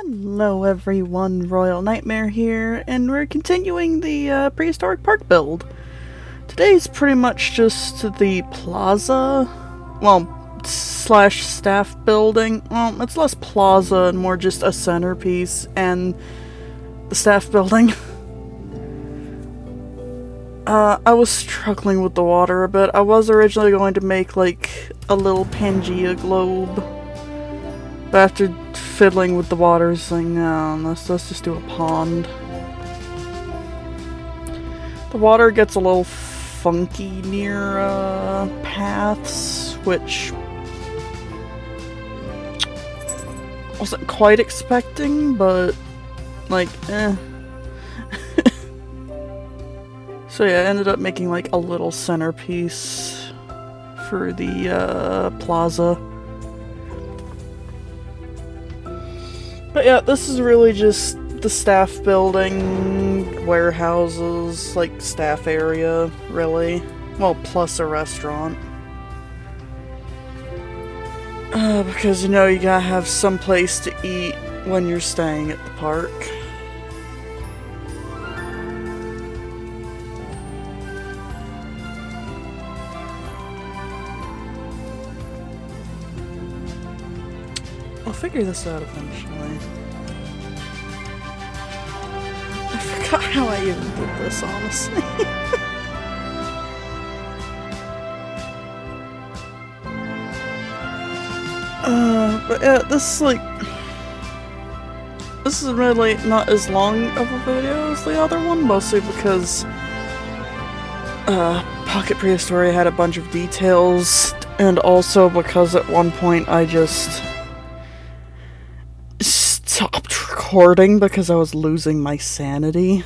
Hello everyone, Royal Nightmare here, and we're continuing the Prehistoric Park build. Today's pretty much just the plaza, well, slash staff building. Well, it's less plaza and more just a centerpiece and the staff building. I was struggling with the water a bit. I was originally going to make like a little Pangea globe, but after fiddling with the water, it's like, no, let's just do a pond. The water gets a little funky near paths, which I wasn't quite expecting, but like, eh. So yeah, I ended up making like a little centerpiece for the plaza. But yeah, this is really just the staff building, warehouses, like staff area, really. Well, plus a restaurant. Because you know you gotta have some place to eat when you're staying at the park. I'll figure this out eventually. I forgot how I even did this, honestly. But yeah, this is really not as long of a video as the other one, mostly because Pocket Prehistoric had a bunch of details, and also because at one point I just stopped recording because I was losing my sanity.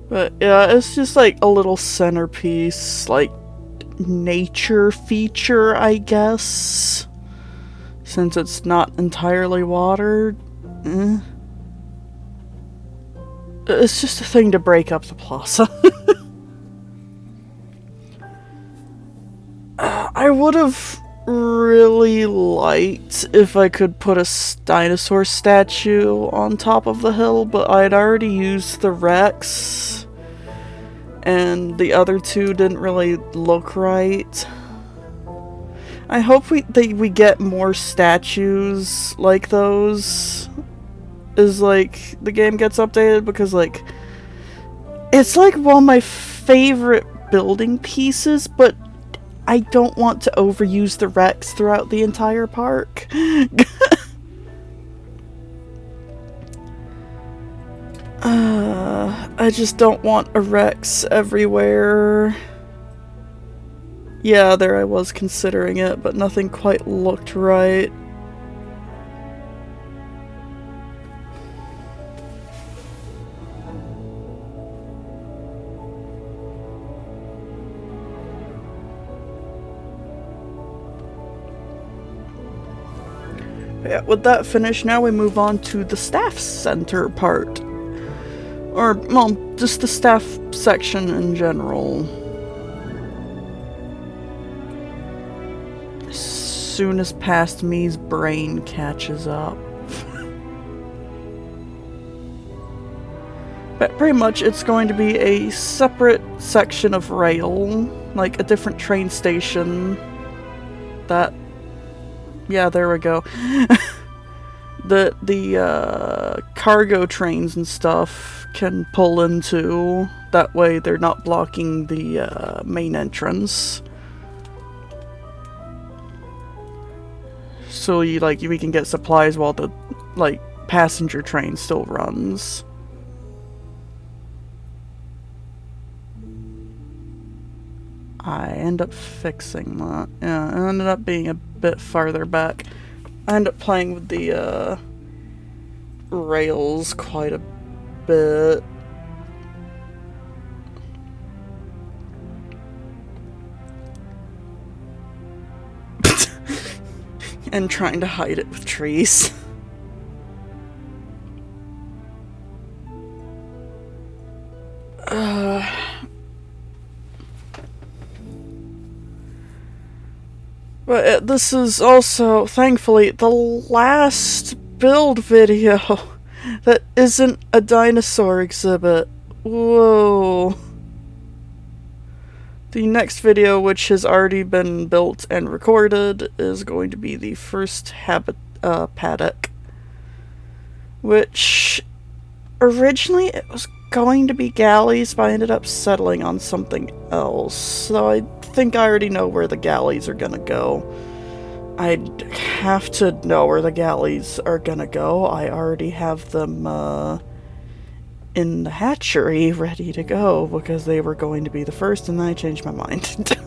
But yeah, it's just like a little centerpiece, like nature feature, I guess, since it's not entirely watered. It's just a thing to break up the plaza. I would have really liked if I could put a dinosaur statue on top of the hill, but I'd already used the Rex, and the other two didn't really look right. I hope we get more statues like those as like the game gets updated, because like it's like one of my favorite building pieces, but I don't want to overuse the Rex throughout the entire park. I just don't want a Rex everywhere. Yeah, there I was considering it, but nothing quite looked right. Yeah, with that finished, now we move on to the staff center part. Or, well, just the staff section in general. As soon as past me's brain catches up. But pretty much it's going to be a separate section of rail, like a different train station that... Yeah, there we go. the cargo trains and stuff can pull into. That way they're not blocking the main entrance. So we can get supplies while the passenger train still runs. I end up fixing that. Yeah, it ended up being a bit farther back. I end up playing with the rails quite a bit. and trying to hide it with trees. But this is also, thankfully, the last build video that isn't a dinosaur exhibit. Whoa. The next video, which has already been built and recorded, is going to be the first paddock. Which, originally it was going to be galleys, but I ended up settling on something else. So I think I already know where the galleys are gonna go. I'd have to know where the galleys are gonna go. I already have them in the hatchery ready to go because they were going to be the first, and then I changed my mind.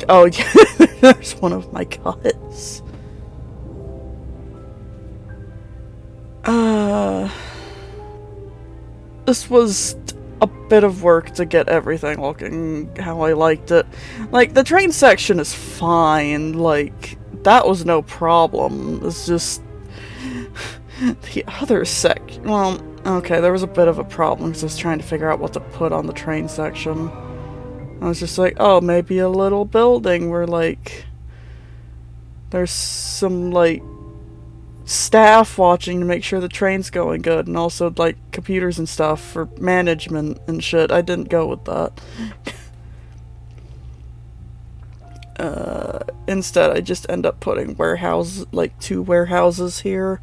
Oh yeah, there's one of my cuts. This was a bit of work to get everything looking how I liked it. Like, the train section is fine, like, that was no problem. It's just the other section. Well, okay, there was a bit of a problem because I was trying to figure out what to put on the train section. I was just like, oh, maybe a little building where, like, there's some, like, staff watching to make sure the train's going good, and also, like, computers and stuff for management and shit. I didn't go with that. Instead, I just end up putting warehouses, like, 2 warehouses here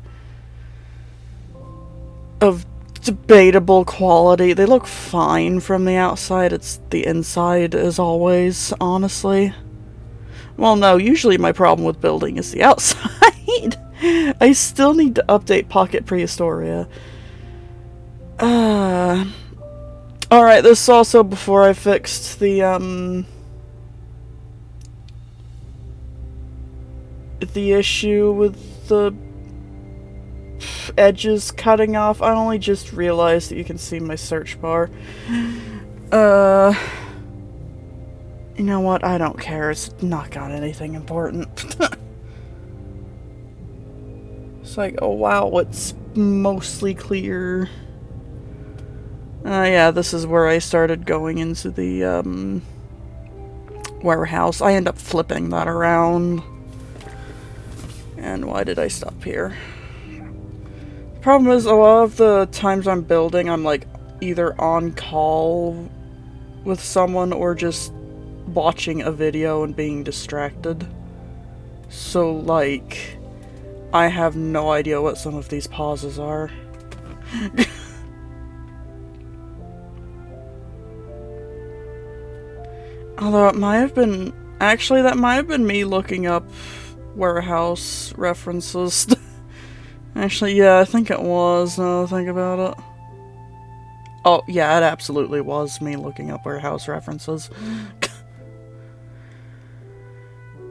of debatable quality. They look fine from the outside. It's the inside, as always, honestly. Well, no, usually my problem with building is the outside. I still need to update Pocket Prehistoria. Alright, this is also before I fixed the issue with the edges cutting off. I only just realized that you can see my search bar. You know what? I don't care. It's not got anything important. It's like, oh wow, it's mostly clear. Yeah, this is where I started going into the, warehouse. I end up flipping that around. And why did I stop here? The problem is, a lot of the times I'm building, I'm, like, either on call with someone or just watching a video and being distracted. So, like, I have no idea what some of these pauses are. Although it might have been... Actually, that might have been me looking up warehouse references. Actually, yeah, I think it was, now that I think about it. Oh, yeah, it absolutely was me looking up warehouse references.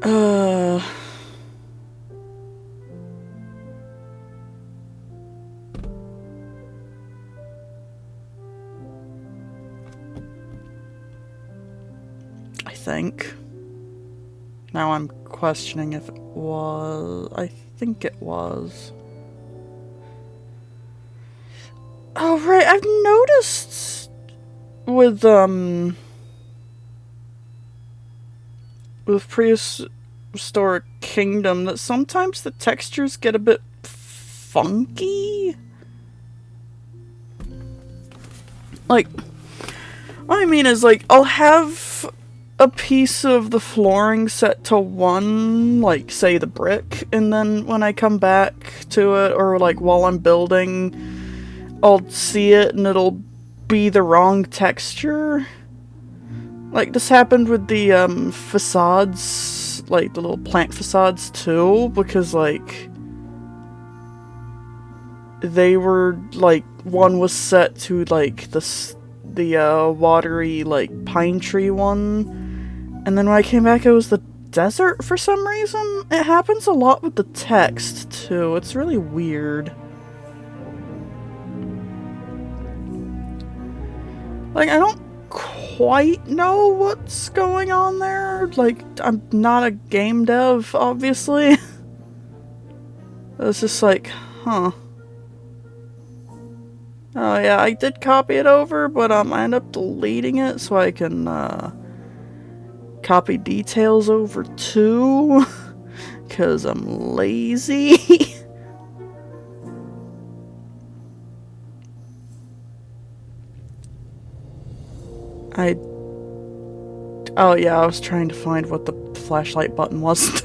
I think. Now I'm questioning if it was. I think it was. Oh, right, I've noticed with Prehistoric Kingdom that sometimes the textures get a bit funky. Like, what I mean is, like, I'll have a piece of the flooring set to one, like, say the brick, and then when I come back to it, or, like, while I'm building, I'll see it and it'll be the wrong texture. Like, this happened with the, facades, like, the little plant facades, too, because, like, they were, like, one was set to, like, the watery, like, pine tree one, and then when I came back it was the desert for some reason. It happens a lot with the text, too. It's really weird. Like, I don't quite know what's going on there. Like, I'm not a game dev, obviously. It's just like, huh. Oh yeah, I did copy it over, but I ended up deleting it so I can copy details over too. Because I'm lazy. Oh yeah, I was trying to find what the flashlight button was.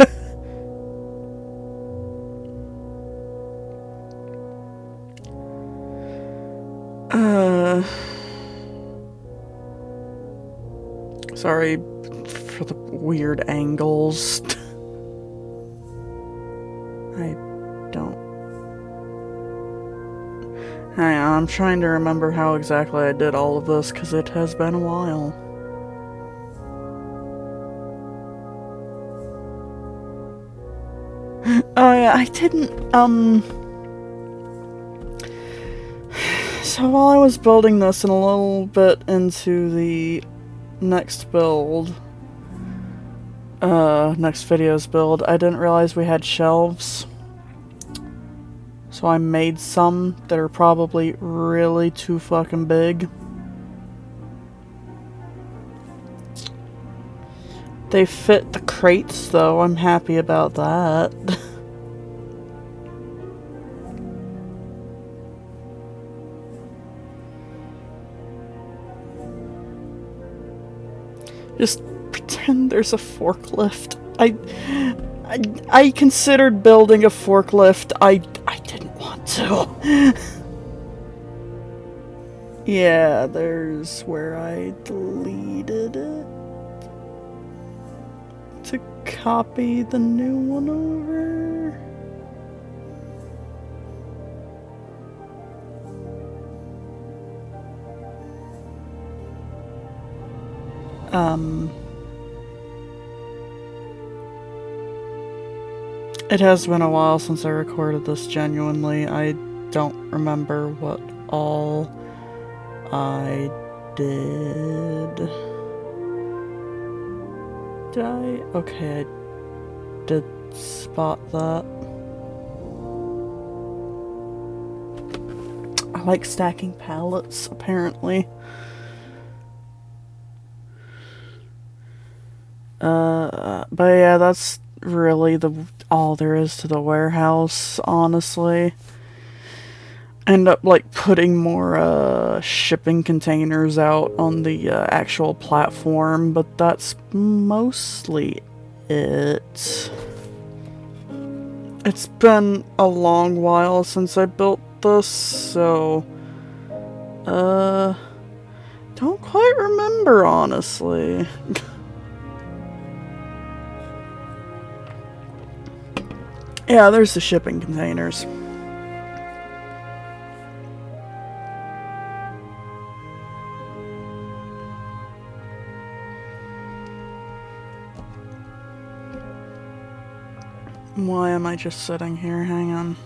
Sorry for the weird angles. I don't... Hang on, I'm trying to remember how exactly I did all of this, because it has been a while. Oh yeah, I didn't, so while I was building this and a little bit into the next build, next video's build, I didn't realize we had shelves. So I made some that are probably really too fucking big. They fit the crates though, I'm happy about that. Just pretend there's a forklift. I considered building a forklift. I didn't want to. Yeah, there's where I deleted it to copy the new one over. It has been a while since I recorded this, genuinely. I don't remember what all I did. Did I? Okay, I did spot that. I like stacking pallets, apparently. But yeah, that's really all there is to the warehouse, honestly. End up like putting more shipping containers out on the actual platform, but that's mostly it. It's been a long while since I built this, so don't quite remember, honestly. Yeah, there's the shipping containers. Why am I just sitting here? Hang on.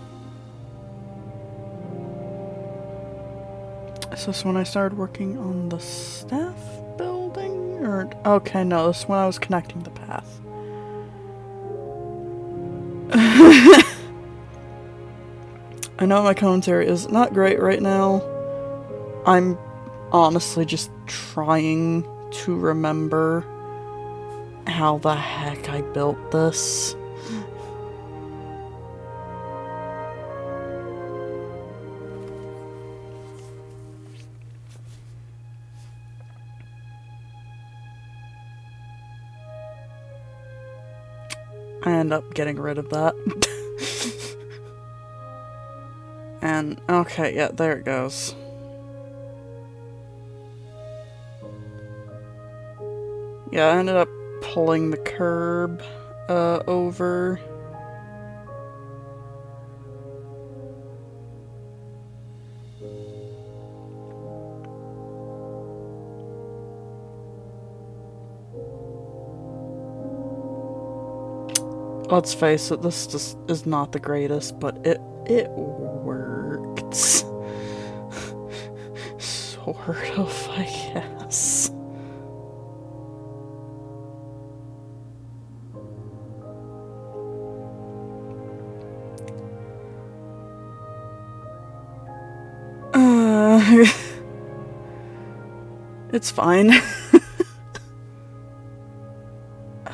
Is this when I started working on the staff building? Or okay, no, this is when I was connecting the path. I know my commentary is not great right now. I'm honestly just trying to remember how the heck I built this. I end up getting rid of that. And, okay, yeah, there it goes. Yeah, I ended up pulling the curb over. Let's face it, this just is not the greatest, but it worked. Sort of, I guess. It's fine.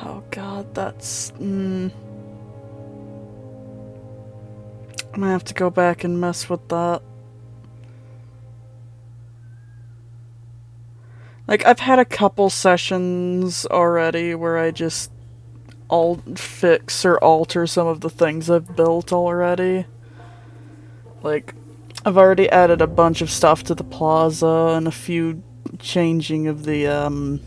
Oh god, that's... I'm gonna have to go back and mess with that. Like, I've had a couple sessions already where I just fix or alter some of the things I've built already. Like, I've already added a bunch of stuff to the plaza and a few changing of the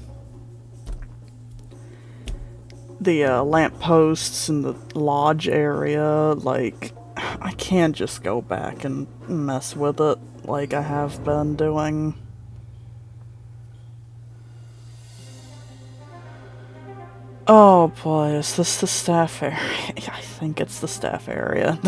lampposts in the lodge area. Like, I can't just go back and mess with it like I have been doing. Oh boy, is this the staff area? I think it's the staff area.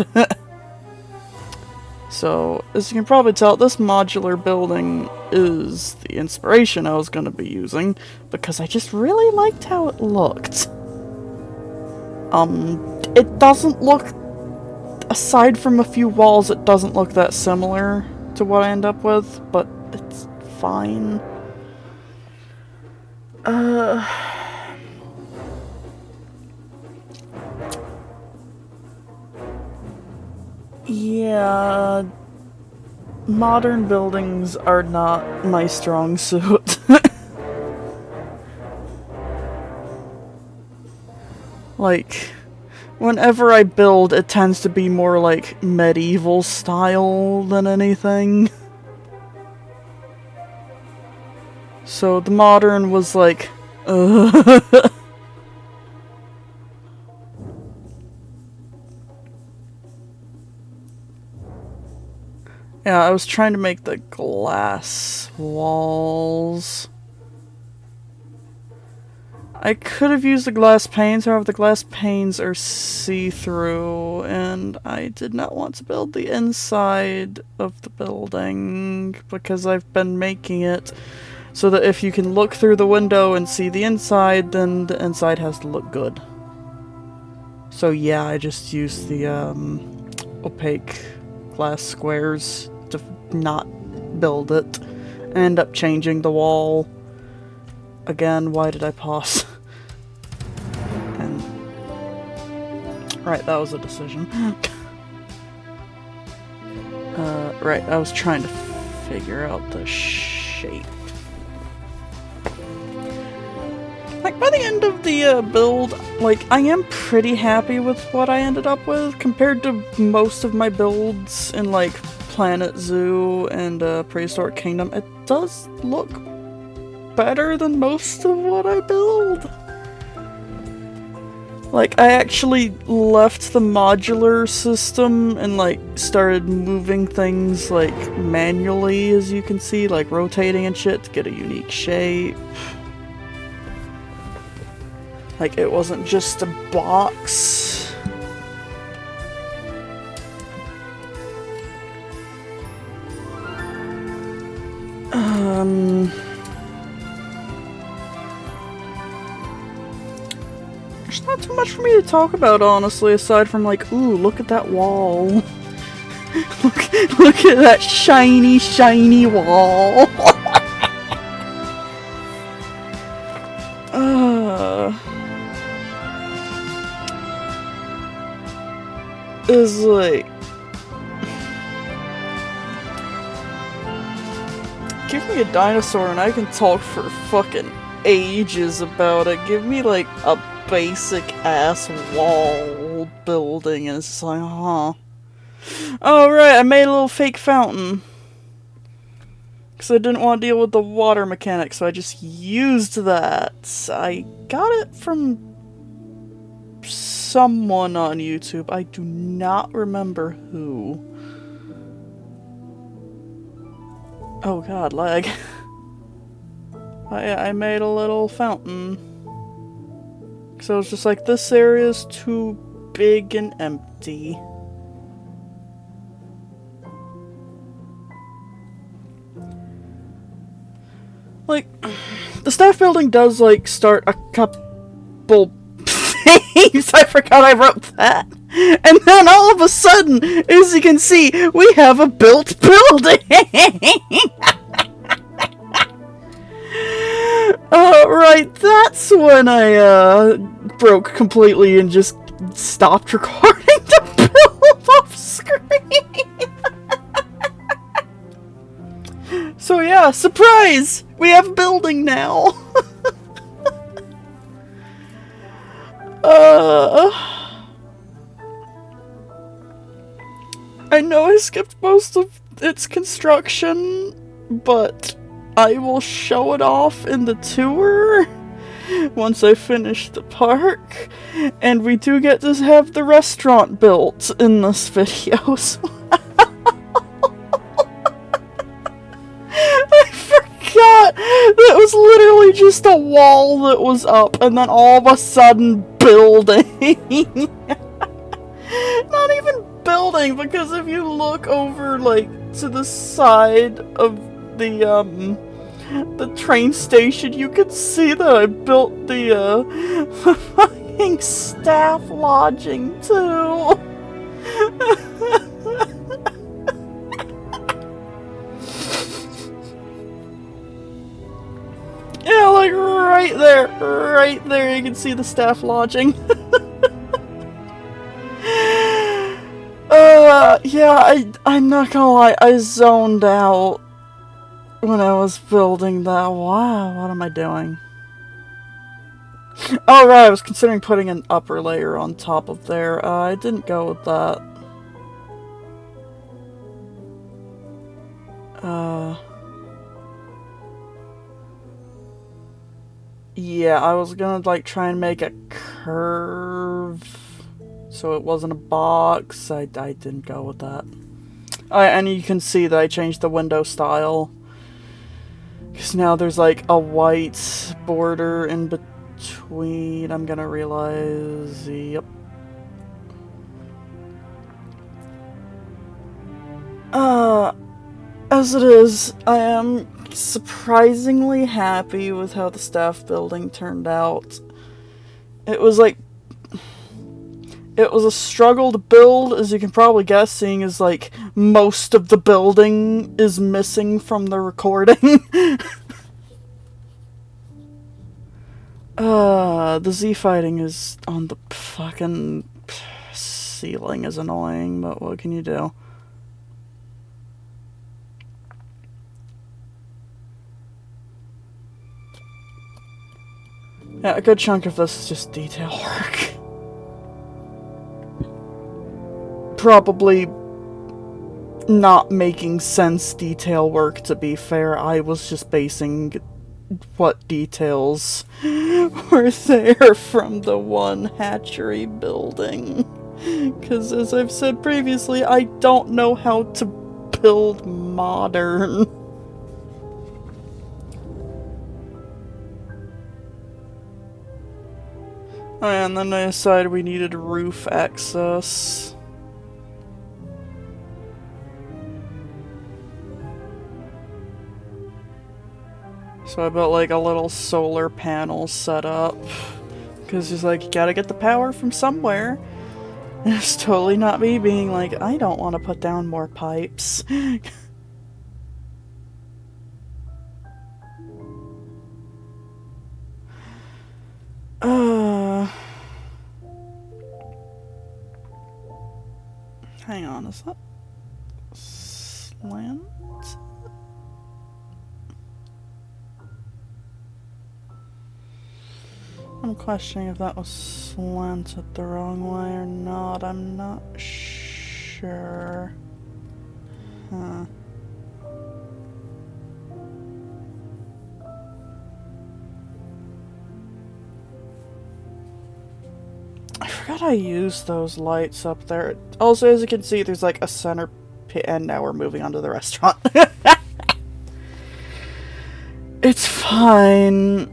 So, as you can probably tell, this modular building is the inspiration I was going to be using, because I just really liked how it looked. It doesn't look, aside from a few walls, it doesn't look that similar to what I end up with, but it's fine. Yeah, modern buildings are not my strong suit. Like, whenever I build, it tends to be more like medieval style than anything. So the modern was like, Yeah, I was trying to make the glass walls. I could have used the glass panes, however the glass panes are see-through, and I did not want to build the inside of the building, because I've been making it so that if you can look through the window and see the inside, then the inside has to look good. So yeah, I just used the opaque glass squares to not build it. I end up changing the wall. Again, why did I pause? And right, that was a decision. Right, I was trying to figure out the shape. Like, by the end of the build, like, I am pretty happy with what I ended up with compared to most of my builds in, like, Planet Zoo and Prehistoric Kingdom. It does look better than most of what I build. Like, I actually left the modular system and, like, started moving things, like, manually, as you can see, like, rotating and shit to get a unique shape. Like, it wasn't just a box. There's not too much for me to talk about, honestly, aside from like, ooh, look at that wall. look at that shiny, shiny wall. Is like, give me a dinosaur and I can talk for fucking ages about it. Give me like a basic ass wall building and it's just like, huh. Oh right, I made a little fake fountain. Because I didn't want to deal with the water mechanics, so I just used that. I got it from someone on YouTube. I do not remember who. Oh god, lag. I made a little fountain. So it's just like, this area is too big and empty. Like, the staff building does, like, start a couple things. I forgot I wrote that. And then all of a sudden, as you can see, we have a built building! Right, that's when I, broke completely and just stopped recording to build off screen! So yeah, surprise! We have a building now! I know I skipped most of its construction, but I will show it off in the tour once I finish the park, and we do get to have the restaurant built in this video, so I forgot that was literally just a wall that was up, and then all of a sudden building. Not even building, because if you look over, like, to the side of the train station, you can see that I built the fucking staff lodging, too. Yeah, like, right there, you can see the staff lodging. Yeah, I'm not gonna lie, I zoned out when I was building that. Wow, what am I doing? Oh right, I was considering putting an upper layer on top of there. I didn't go with that. Yeah, I was gonna, like, try and make a curve so it wasn't a box. I didn't go with that. And you can see that I changed the window style. Because now there's, like, a white border in between. I'm gonna realize... Yep. As it is, I am surprisingly happy with how the staff building turned out. It was like... It was a struggle to build, as you can probably guess, seeing as, like, most of the building is missing from the recording. The Z-fighting is on the fucking ceiling is annoying, but what can you do? Yeah, a good chunk of this is just detail work. Probably not making sense detail work, to be fair. I was just basing what details were there from the one hatchery building. Because as I've said previously, I don't know how to build modern. Oh, and then I decided we needed roof access. So I built, like, a little solar panel setup. Because just, like, you gotta get the power from somewhere. And it's totally not me being like, I don't want to put down more pipes. Hang on, is that slant? I'm questioning if that was slanted the wrong way or not. I'm not sure. Huh. I forgot I used those lights up there. Also, as you can see, there's like a center pit, and now we're moving on to the restaurant. It's fine.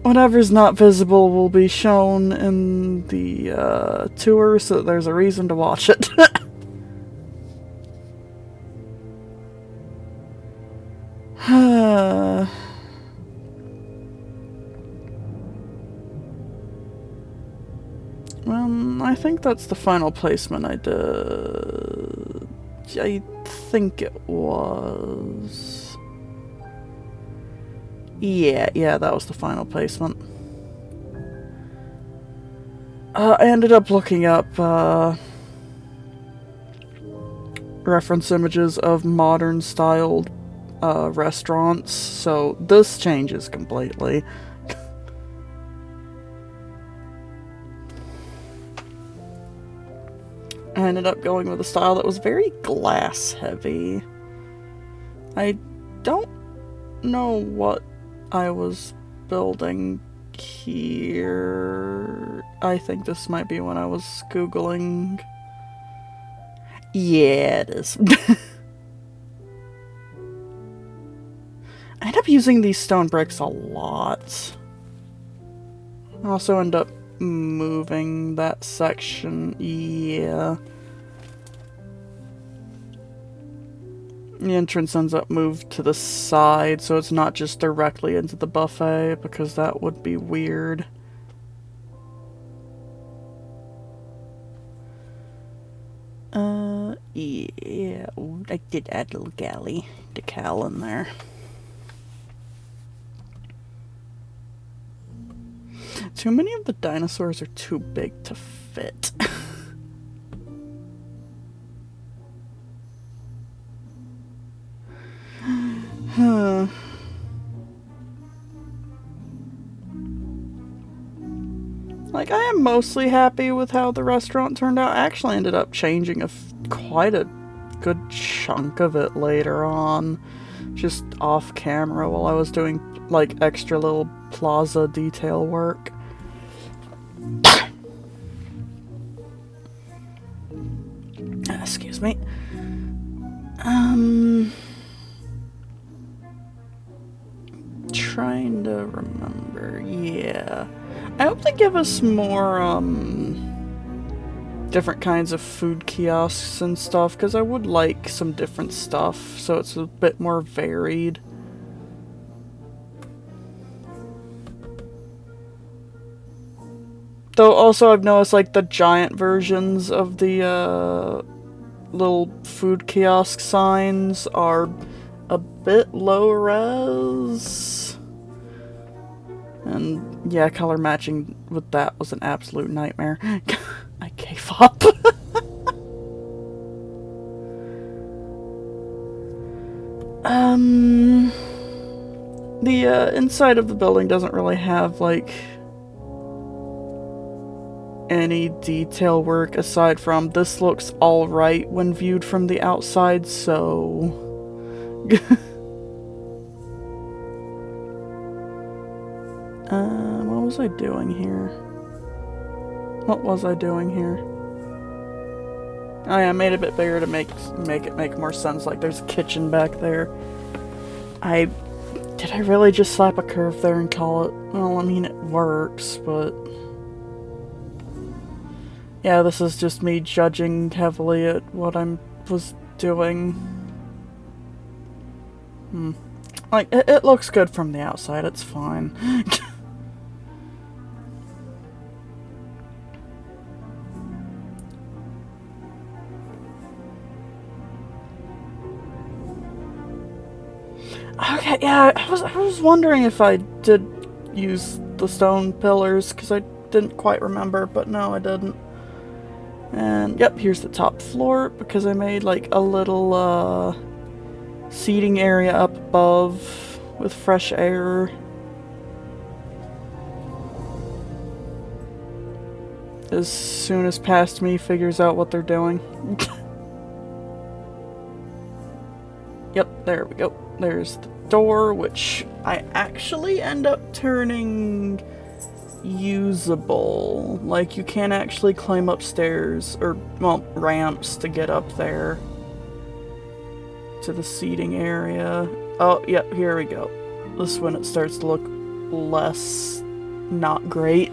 Whatever's not visible will be shown in the tour, so that there's a reason to watch it. I think that's the final placement I did. I think it was... Yeah, that was the final placement. I ended up looking up reference images of modern styled restaurants, so this changes completely. I ended up going with a style that was very glass heavy. I don't know what I was building here. I think this might be when I was Googling. Yeah, it is. I end up using these stone bricks a lot. I also end up moving that section. Yeah. The entrance ends up moved to the side, so it's not just directly into the buffet, because that would be weird. Yeah. Ooh, I did add a little galley decal in there. Too many of the dinosaurs are too big to fit. Like, I am mostly happy with how the restaurant turned out. I actually ended up changing quite a good chunk of it later on, just off camera while I was doing like extra little plaza detail work. Excuse me. Trying to remember. Yeah. I hope they give us more, different kinds of food kiosks and stuff, because I would like some different stuff, so it's a bit more varied. Though also I've noticed, like, the giant versions of the, little food kiosk signs are a bit low res. And yeah, color matching with that was an absolute nightmare. I gave up. The inside of the building doesn't really have like any detail work aside from this looks alright when viewed from the outside, so what was I doing here? What was I doing here? Oh yeah, I made it a bit bigger to make it make more sense, like there's a kitchen back there. Did I really just slap a curve there and call it? Well, I mean, it works, but... Yeah, this is just me judging heavily at what I was doing. Like, it looks good from the outside, it's fine. Okay, yeah, I was wondering if I did use the stone pillars, because I didn't quite remember, but no, I didn't. And, yep, here's the top floor, because I made, like, a little, seating area up above with fresh air. As soon as past me figures out what they're doing. Yep, there we go. There's the door, which I actually end up turning usable. Like, you can actually climb upstairs, or, well, ramps to get up there to the seating area. Oh, yep, here we go. This is when it starts to look less not great.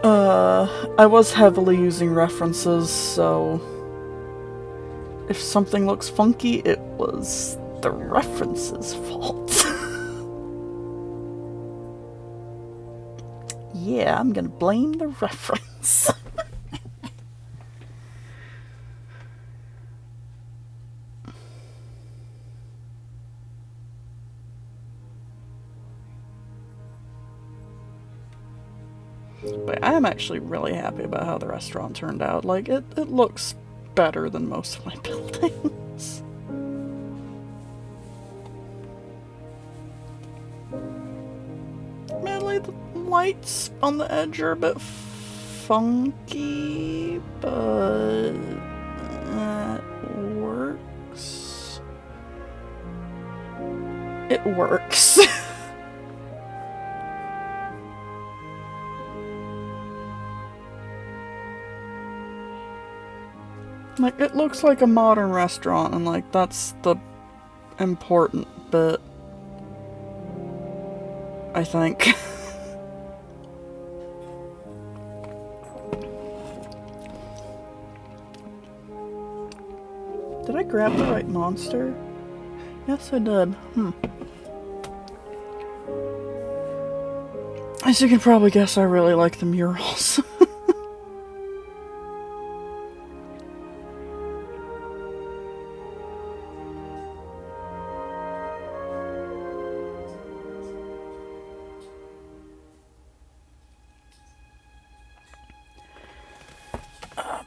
I was heavily using references, so if something looks funky, it was the reference's fault. yeah, I'm gonna blame the reference. But I am actually really happy about how the restaurant turned out. Like, it looks better than most of my buildings. Mainly the lights on the edge are a bit funky, but that works. It works. Like, it looks like a modern restaurant, and like, that's the important bit, I think. Did I grab the right monster? Yes, I did. As you can probably guess, I really like the murals.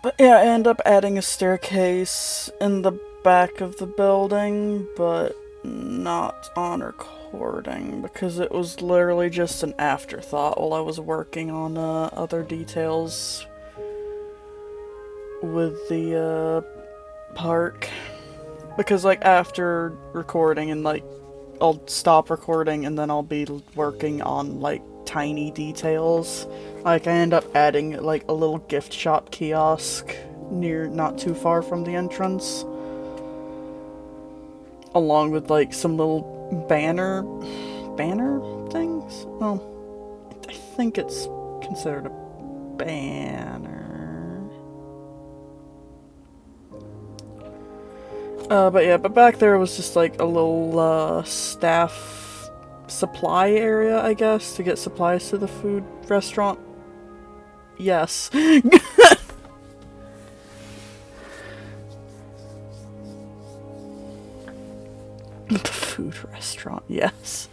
But yeah, I end up adding a staircase in the back of the building, but not on recording, because it was literally just an afterthought while I was working on other details with the park. Because like after recording and like I'll stop recording and then I'll be working on like tiny details. Like I end up adding like a little gift shop kiosk near, not too far from the entrance, along with like some little banner things. Oh, I think it's considered a banner. But yeah, but back there was just like a little staff supply area, I guess, to get supplies to the food restaurant. Yes. The food restaurant, yes.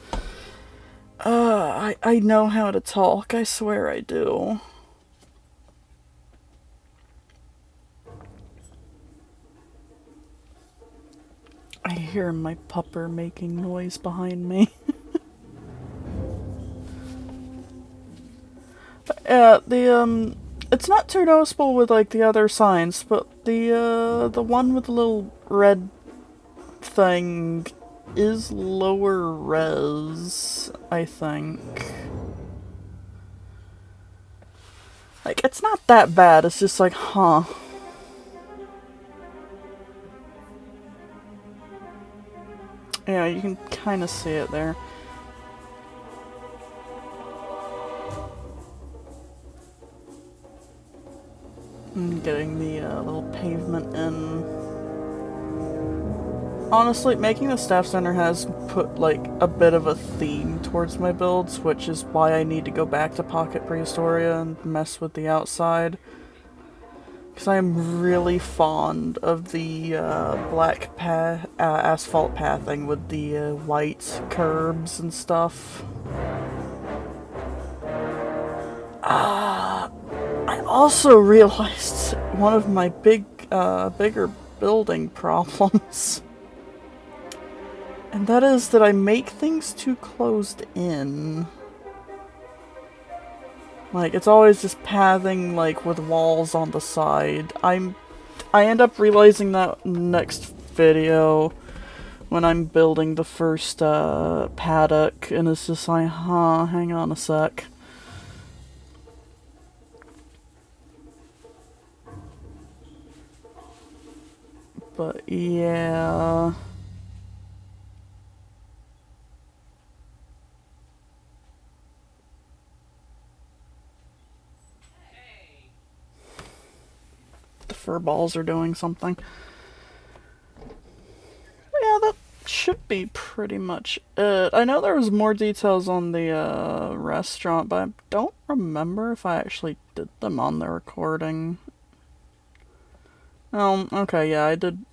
I know how to talk, I swear I do. I hear my pupper making noise behind me. It's not too noticeable with like the other signs, but the one with the little red thing is lower res, I think. Like, it's not that bad, it's just like, huh. Yeah, you can kind of see it there. I'm getting the little pavement in. Honestly, making the staff center has put like a bit of a theme towards my builds, which is why I need to go back to Pocket Prehistoria and mess with the outside. Because I am really fond of the black asphalt pathing with the white curbs and stuff. I also realized one of my bigger building problems. And that is that I make things too closed in. Like, it's always just pathing, like, with walls on the side. I end up realizing that next video when I'm building the first paddock, and it's just like, huh, hang on a sec. But yeah. The fur balls are doing something. Yeah, that should be pretty much it. I know there was more details on the restaurant, but I don't remember if I actually did them on the recording. Okay, yeah, I did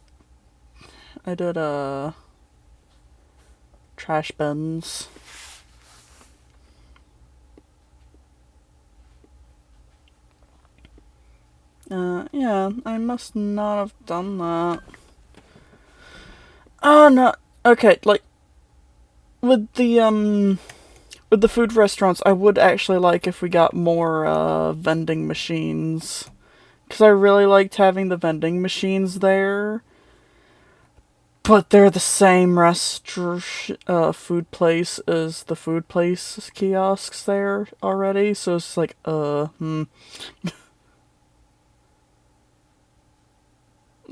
trash bins. Yeah, I must not have done that. Oh, no. Okay, like, with the food restaurants, I would actually like if we got more, vending machines. Because I really liked having the vending machines there. But they're the same food place as the food place kiosks there already, so it's like,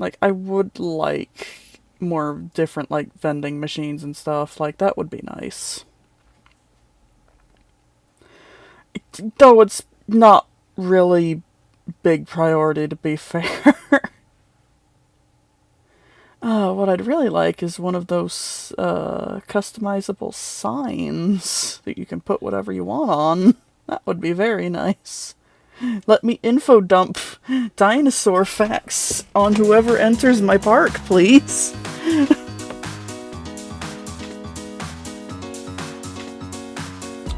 Like, I would like more different, like, vending machines and stuff. Like, that would be nice. Though it's not really big priority, to be fair. What I'd really like is one of those customizable signs that you can put whatever you want on. That would be very nice. Let me info dump dinosaur facts on whoever enters my park, please.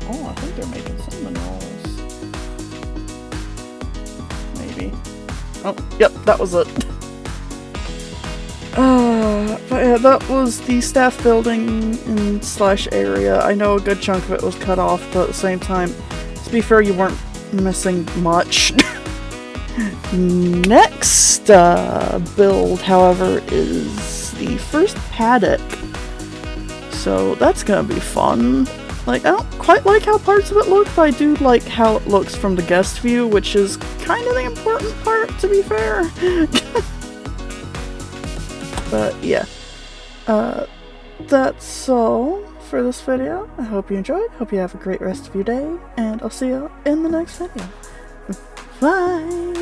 Oh, I think they're making cinnamon rolls. Maybe. Oh, yep, that was it. But yeah, that was the staff building and slash area. I know a good chunk of it was cut off, but at the same time, to be fair, you weren't missing much. Next build, however, is the first paddock. So that's gonna be fun. Like, I don't quite like how parts of it look, but I do like how it looks from the guest view, which is kind of the important part, to be fair. But yeah, that's all for this video. I hope you enjoyed, hope you have a great rest of your day, and I'll see you in the next video. Bye!